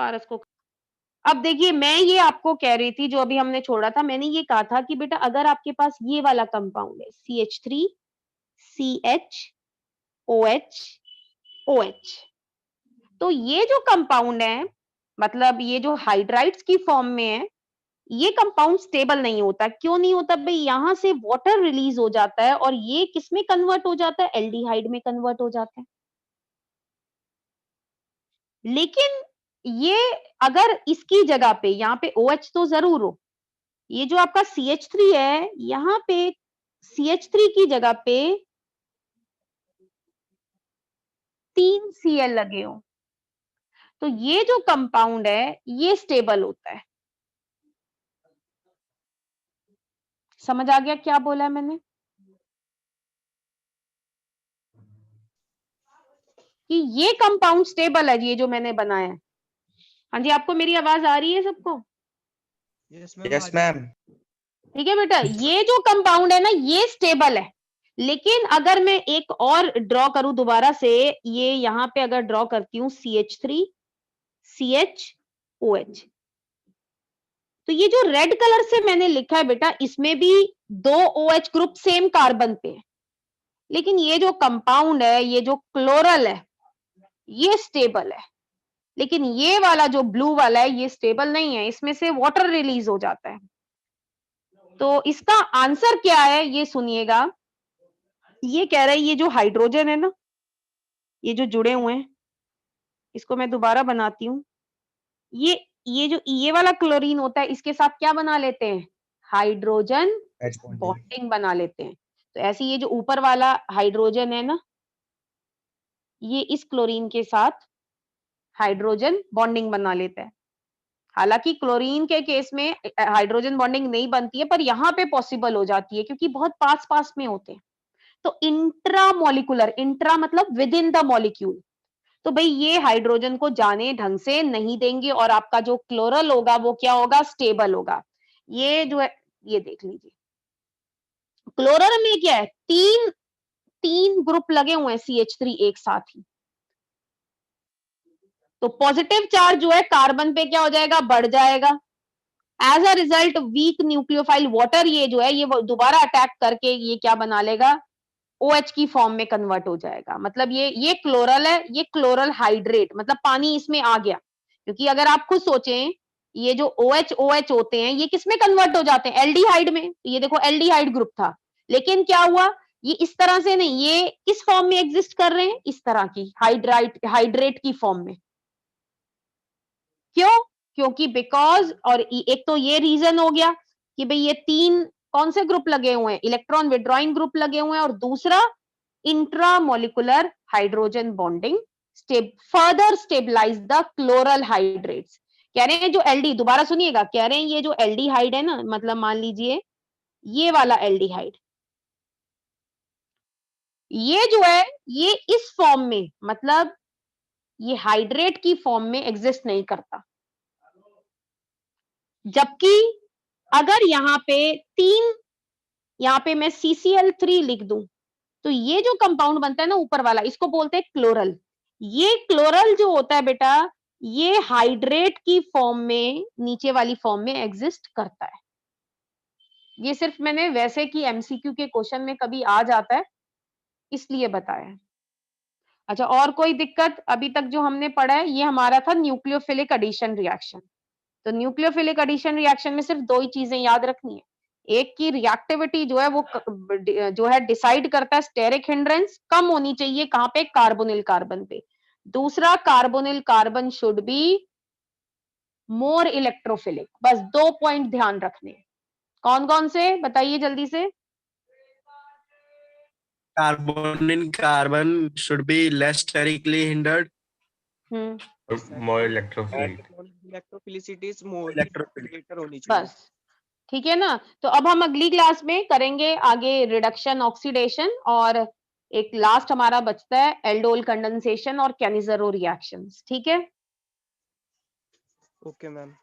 पारस को। अब देखिए मैं ये आपको कह रही थी जो अभी हमने छोड़ा था, मैंने ये कहा था कि बेटा अगर आपके पास ये वाला कंपाउंड है CH3 CH OH OH, तो ये जो कंपाउंड है मतलब ये जो हाइड्राइड्स की फॉर्म में है, ये कंपाउंड स्टेबल नहीं होता। क्यों नहीं होता भाई? यहां से वाटर रिलीज हो जाता है और ये किस में कन्वर्ट हो जाता है? एल्डिहाइड में कन्वर्ट हो जाता है। लेकिन ये अगर इसकी जगह पे यहाँ पे OH तो जरूर हो, ये जो आपका CH3 है यहाँ पे CH3 की जगह पे 3 Cl लगे हो, तो ये जो कंपाउंड है ये स्टेबल होता है। समझ आ गया क्या बोला है मैंने? कि ये कंपाउंड स्टेबल है, ये जो मैंने बनाया है। हाँ जी, आपको मेरी आवाज आ रही है सबको? Yes ma'am. ठीक है बेटा, ये जो कंपाउंड है ना ये स्टेबल है। लेकिन अगर मैं एक और ड्रॉ करूं दोबारा से, ये यहां पे अगर ड्रॉ करती हूं CH3 CHOH, तो ये जो रेड कलर से मैंने लिखा है बेटा, इसमें भी 2 OH ग्रुप सेम कार्बन पे है। लेकिन ये जो कंपाउंड है, ये जो क्लोरल है, ये स्टेबल है। लेकिन ये वाला जो ब्लू वाला है ये स्टेबल नहीं है, इसमें से वाटर रिलीज हो जाता है। तो इसका आंसर क्या है ये सुनिएगा। ये कह रहा है ये जो हाइड्रोजन है ना, ये जो जुड़े हुए हैं, इसको मैं दोबारा बनाती हूँ। ये जो ये वाला क्लोरीन होता है इसके साथ क्या बना लेते हैं? हाइड्रोजन बॉन्डिंग बना लेते हैं। तो ऐसे ये जो ऊपर वाला हाइड्रोजन है ना, ये इस क्लोरीन के साथ हाइड्रोजन बॉन्डिंग बना लेता है। हालांकि क्लोरीन के केस में हाइड्रोजन बॉन्डिंग नहीं बनती है, पर यहाँ पे पॉसिबल हो जाती है क्योंकि बहुत पास पास में होते हैं। तो इंट्रामोलिकुलर, इंट्रा मतलब विद इन द मॉलिक्यूल, तो भाई ये हाइड्रोजन को जाने ढंग से नहीं देंगे और आपका जो क्लोरल होगा वो क्या होगा? स्टेबल होगा। ये जो है ये देख लीजिए, क्लोरल में क्या है? तीन ग्रुप लगे हुए हैं CH3 एक साथ ही। तो पॉजिटिव चार्ज जो है कार्बन पे क्या हो जाएगा? बढ़ जाएगा। As a result weak nucleophile water ये जो है ये दोबारा अटैक करके ये क्या बना लेगा? OH की फॉर्म में कन्वर्ट हो जाएगा। मतलब ये क्लोरल है, ये क्लोरल हाइड्रेट, मतलब पानी इसमें आ गया। क्योंकि अगर आप खुद सोचें, ये जो OH होते हैं ये किसमें कन्वर्ट हो जाते हैं? एल्डिहाइड में। ये देखो एल्डिहाइड ग्रुप था, लेकिन क्या हुआ? ये इस तरह से नहीं, ये किस फॉर्म में एग्जिस्ट कर रहे हैं? इस तरह की हाइड्रेट की फॉर्म में। क्यों? क्योंकि बिकॉज, और एक तो ये रीजन हो गया कि भाई ये तीन कौन से ग्रुप लगे हुए हैं? इलेक्ट्रॉन विड्रॉइंग ग्रुप लगे हुए हैं। और दूसरा intramolecular hydrogen bonding further stabilise the chloral hydrates. कह रहे हैं जो एल्डी, दोबारा सुनिएगा, कह रहे हैं ये जो एल्डिहाइड है ना, मतलब मान लीजिए ये वाला एल्डिहाइड, ये जो है ये इस फॉर्म में, मतलब ये हाइड्रेट की फॉर्म में एग्जिस्ट नहीं करता। जबकि अगर यहाँ पे मैं CCl3 लिख दूं, तो ये जो कंपाउंड बनता है ना ऊपर वाला, इसको बोलते हैं क्लोरल। ये क्लोरल जो होता है बेटा, ये हाइड्रेट की फॉर्म में, नीचे वाली फॉर्म में एग्जिस्ट करता है। ये सिर्फ मैंने वैसे कि MCQ के क्वेश्चन में कभी आ जाता है इसलिए बताया। अच्छा, और कोई दिक्कत? अभी तक जो हमने पढ़ा है ये हमारा था न्यूक्लियोफिलिक एडिशन रिएक्शन। तो न्यूक्लियोफिलिक एडिशन रिएक्शन में सिर्फ 2 ही चीजें याद रखनी है। एक की रिएक्टिविटी जो है वो जो है डिसाइड करता है स्टेरिक हिंड्रेंस कम होनी चाहिए कहां पे? कार्बोनिल कार्बन पे। दूसरा, carbonyl carbon should be more electrophilic. बस 2 पॉइंट ध्यान रखने। कौन कौन से बताइए जल्दी से? Carbon in carbon should be less sterically hindered. More electrophilic. Electrophilicity is more Electrophilic. Greater होनी चाहिए। बस ठीक है ना। तो अब हम अगली क्लास में करेंगे आगे रिडक्शन ऑक्सीडेशन, और एक लास्ट हमारा बचता है एल्डोल कंडेंसेशन और कैनिज़रो रिएक्शंस। ठीक है? Okay ma'am.